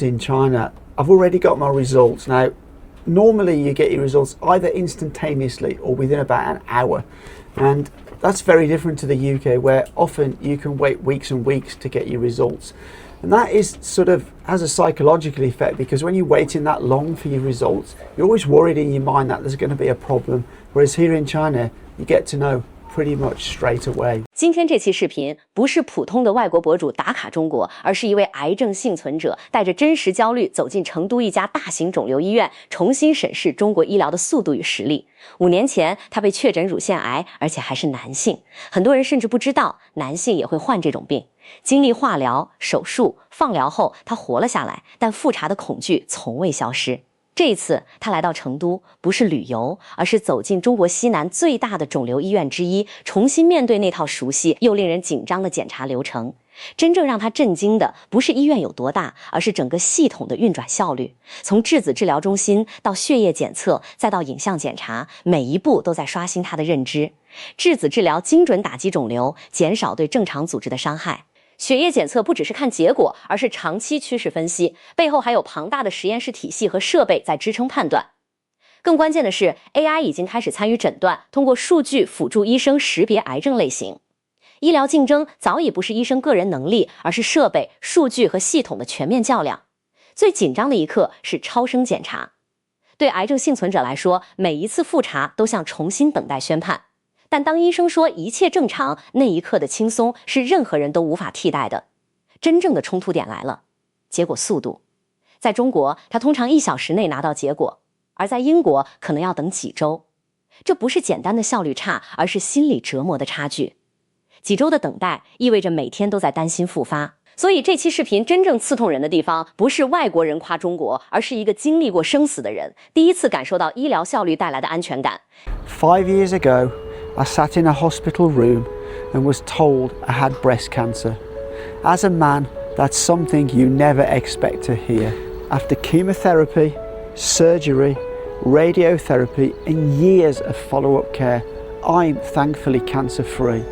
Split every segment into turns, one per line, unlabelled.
In China, I've already got my results. Now, normally you get your results either instantaneously or within about an hour. And that's very different to the UK, where often you can wait weeks and weeks to get your results. And that is sort of has a psychological effect, because when you're waiting that long for your results, you're always worried in your mind that there's going to be a problem. Whereas here in China, you get to know pretty much straight away.
今天这期视频不是普通的外国博主打卡中国，而是一位癌症幸存者带着真实焦虑走进成都一家大型肿瘤医院，重新审视中国医疗的速度与实力。5年前，他被确诊乳腺癌，而且还是男性。很多人甚至不知道男性也会患这种病。经历化疗、手术、放疗后，他活了下来，但复查的恐惧从未消失。这一次，他来到成都，不是旅游，而是走进中国西南最大的肿瘤医院之一，重新面对那套熟悉又令人紧张的检查流程。真正让他震惊的，不是医院有多大，而是整个系统的运转效率。从质子治疗中心到血液检测，再到影像检查，每一步都在刷新他的认知。质子治疗精准打击肿瘤，减少对正常组织的伤害。血液检测不只是看结果，而是长期趋势分析，背后还有庞大的实验室体系和设备在支撑判断。更关键的是 ，AI 已经开始参与诊断，通过数据辅助医生识别癌症类型。医疗竞争早已不是医生个人能力，而是设备、数据和系统的全面较量。最紧张的一刻是超声检查，对癌症幸存者来说，每一次复查都像重新等待宣判。但当医生说一切正常，那一刻的轻松是任何人都无法替代的。真正的冲突点来了，结果速度。在中国，他通常1小时内拿到结果，而在英国可能要等几周。这不是简单的效率差，而是心理折磨的差距。几周的等待意味着每天都在担心复发。所以这期视频真正刺痛人的地方，不是外国人夸中国，而是一个经历过生死的人，第一次感受到医疗效率带来的安全感。
5 years ago, I sat in a hospital room and was told I had breast cancer. As a man, that's something you never expect to hear. After chemotherapy, surgery, radiotherapy, and years of follow-up care, I'm thankfully cancer-free.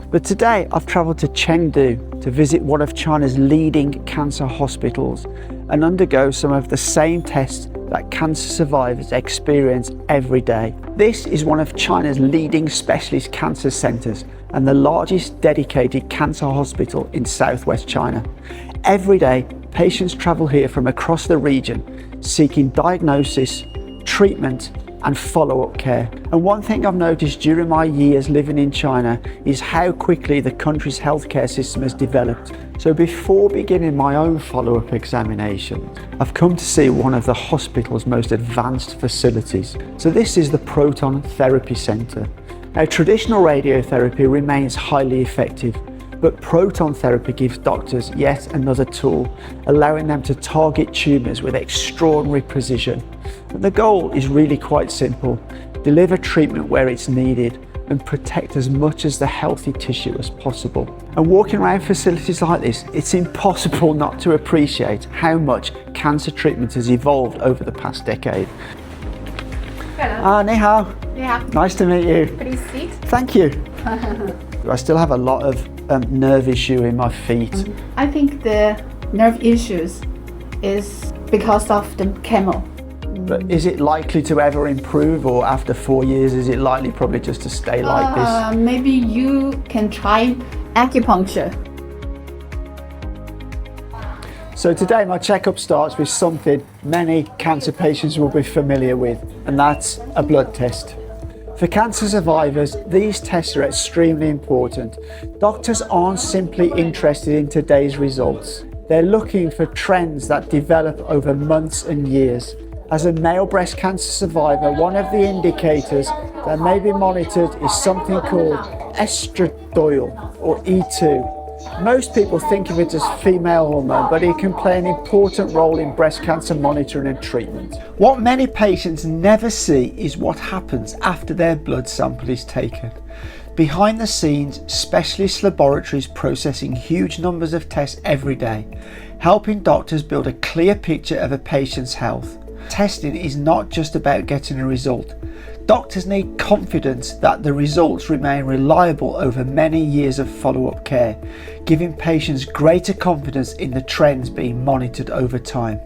But today I've travelled to Chengdu to visit one of China's leading cancer hospitals and undergo some of the same tests that cancer survivors experience every day. This is one of China's leading specialist cancer centres and the largest dedicated cancer hospital in southwest China. Every day, patients travel here from across the region seeking diagnosis, treatment and follow-up care. And one thing I've noticed during my years living in China is how quickly the country's healthcare system has developed. So before beginning my own follow-up examination, I've come to see one of the hospital's most advanced facilities. So this is the Proton Therapy Centre. Now, traditional radiotherapy remains highly effective, but proton therapy gives doctors yet another tool, allowing them to target tumours with extraordinary precision. And the goal is really quite simple: deliver treatment where it's needed and protect as much as the healthy tissue as possible. And walking around facilities like this, it's impossible not to appreciate how much cancer treatment has evolved over the past decade.
Hello.
你好.
Yeah.
Nice to meet you.
Please sit.
Thank you. I still have a lot of nerve issue in my feet.
I think the nerve issues is because of the chemo.
But is it likely to ever improve, or after 4 years is it likely probably just to stay like this?
Maybe you can try acupuncture.
So today my checkup starts with something many cancer patients will be familiar with, and that's a blood test. For cancer survivors, these tests are extremely important. Doctors aren't simply interested in today's results. They're looking for trends that develop over months and years. As a male breast cancer survivor, one of the indicators that may be monitored is something called estradiol, or E2. Most people think of it as female hormone, but it can play an important role in breast cancer monitoring and treatment. What many patients never see is what happens after their blood sample is taken. Behind the scenes, specialist laboratories processing huge numbers of tests every day, helping doctors build a clear picture of a patient's health. Testing is not just about getting a result. doctors need confidence that the results remain reliable over many years of follow-up care, giving patients greater confidence in the trends being monitored over time.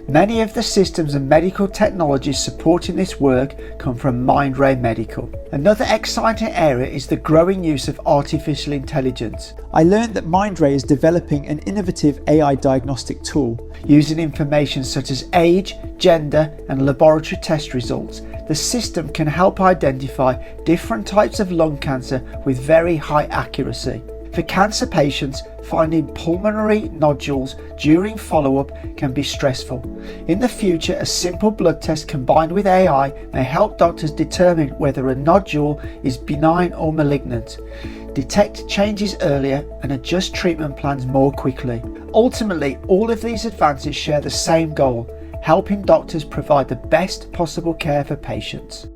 Many of the systems and medical technologies supporting this work come from Mindray Medical. Another exciting area is the growing use of artificial intelligence. I learned that Mindray is developing an innovative AI diagnostic tool. Using information such as age, gender, and laboratory test results, the system can help identify different types of lung cancer with very high accuracy. For cancer patients, finding pulmonary nodules during follow-up can be stressful. In the future, a simple blood test combined with AI may help doctors determine whether a nodule is benign or malignant, detect changes earlier, and adjust treatment plans more quickly. Ultimately, all of these advances share the same goal: helping doctors provide the best possible care for patients.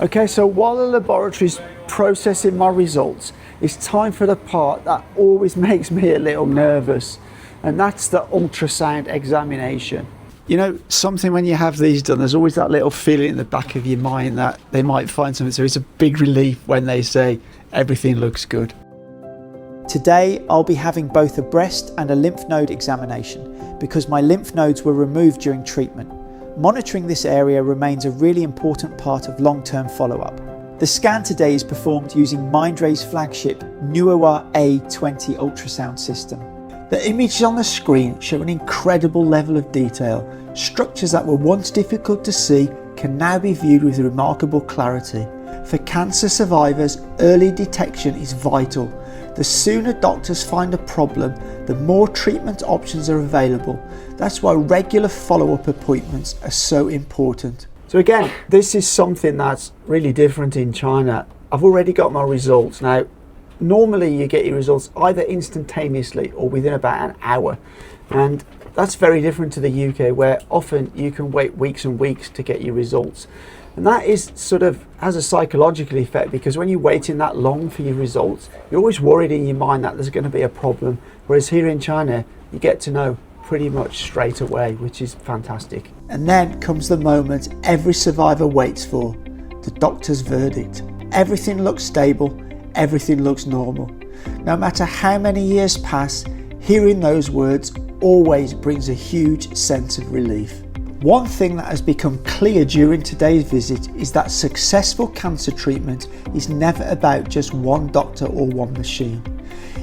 Okay, so while the laboratory's processing my results, it's time for the part that always makes me a little nervous, and that's the ultrasound examination. You know, something when you have these done, there's always that little feeling in the back of your mind that they might find something, so it's a big relief when they say everything looks good. Today, I'll be having both a breast and a lymph node examination because my lymph nodes were removed during treatment. Monitoring this area remains a really important part of long-term follow-up. The scan today is performed using Mindray's flagship Nuowa A20 ultrasound system. The images on the screen show an incredible level of detail. Structures that were once difficult to see can now be viewed with remarkable clarity. For cancer survivors, early detection is vital. The sooner doctors find a problem, the more treatment options are available. That's why regular follow-up appointments are so important. So again, this is something that's really different in China. I've already got my results. Now, normally you get your results either instantaneously or within about an hour. And that's very different to the UK, where often you can wait weeks and weeks to get your results. And that is sort of has a psychological effect, because when you're waiting that long for your results, you're always worried in your mind that there's going to be a problem. Whereas here in China, you get to know pretty much straight away, which is fantastic. And then comes the moment every survivor waits for, the doctor's verdict. Everything looks stable, everything looks normal. No matter how many years pass, hearing those words always brings a huge sense of relief. One thing that has become clear during today's visit is that successful cancer treatment is never about just one doctor or one machine.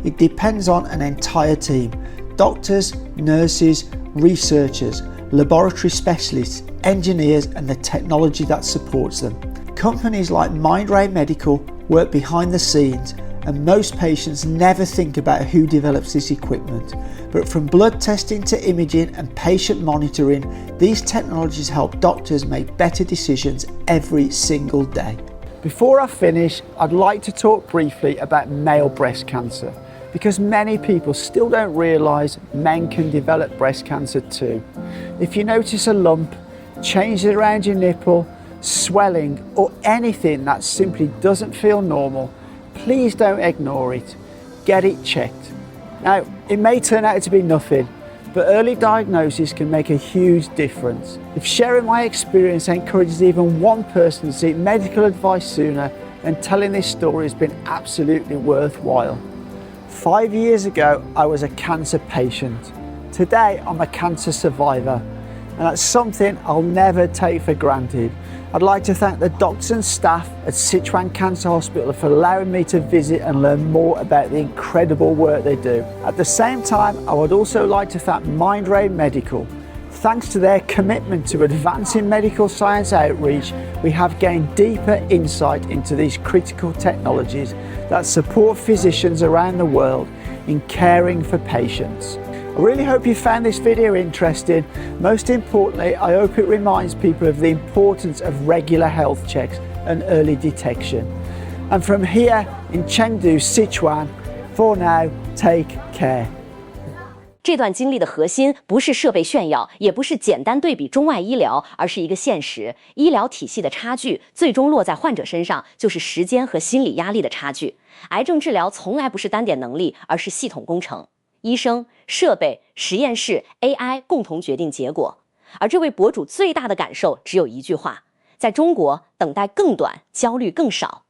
It depends on an entire team: doctors, nurses, researchers, laboratory specialists, engineers, and the technology that supports them. Companies like Mindray Medical work behind the scenes, and most patients never think about who develops this equipment. But from blood testing to imaging and patient monitoring, these technologies help doctors make better decisions every single day. Before I finish, I'd like to talk briefly about male breast cancer, because many people still don't realise men can develop breast cancer too. If you notice a lump, changes around your nipple, swelling, or anything that simply doesn't feel normal, please don't ignore it. Get it checked. Now, it may turn out to be nothing, but early diagnosis can make a huge difference. If sharing my experience encourages even one person to seek medical advice sooner, then telling this story has been absolutely worthwhile. 5 years ago, I was a cancer patient. Today, I'm a cancer survivor, and that's something I'll never take for granted. I'd like to thank the doctors and staff at Sichuan Cancer Hospital for allowing me to visit and learn more about the incredible work they do. At the same time, I would also like to thank Mindray Medical. Thanks to their commitment to advancing medical science outreach, we have gained deeper insight into these critical technologies that support physicians around the world in caring for patients. I really hope you found this video interesting. Most importantly, I hope it reminds people of the importance of regular health checks and early detection. And from here in Chengdu, Sichuan, for now, take care.
这段经历的核心不是设备炫耀，也不是简单对比中外医疗，而是一个现实：医疗体系的差距最终落在患者身上，就是时间和心理压力的差距。癌症治疗从来不是单点能力，而是系统工程。医生、设备、实验室、AI 共同决定结果。而这位博主最大的感受只有一句话：在中国，等待更短，焦虑更少。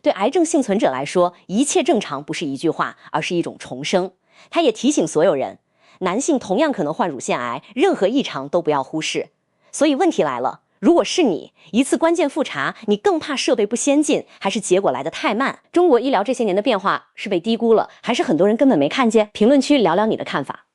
对癌症幸存者来说，一切正常不是一句话，而是一种重生。他也提醒所有人，男性同样可能患乳腺癌，任何异常都不要忽视。所以问题来了，如果是你，一次关键复查，你更怕设备不先进，还是结果来得太慢？中国医疗这些年的变化是被低估了，还是很多人根本没看见？评论区聊聊你的看法。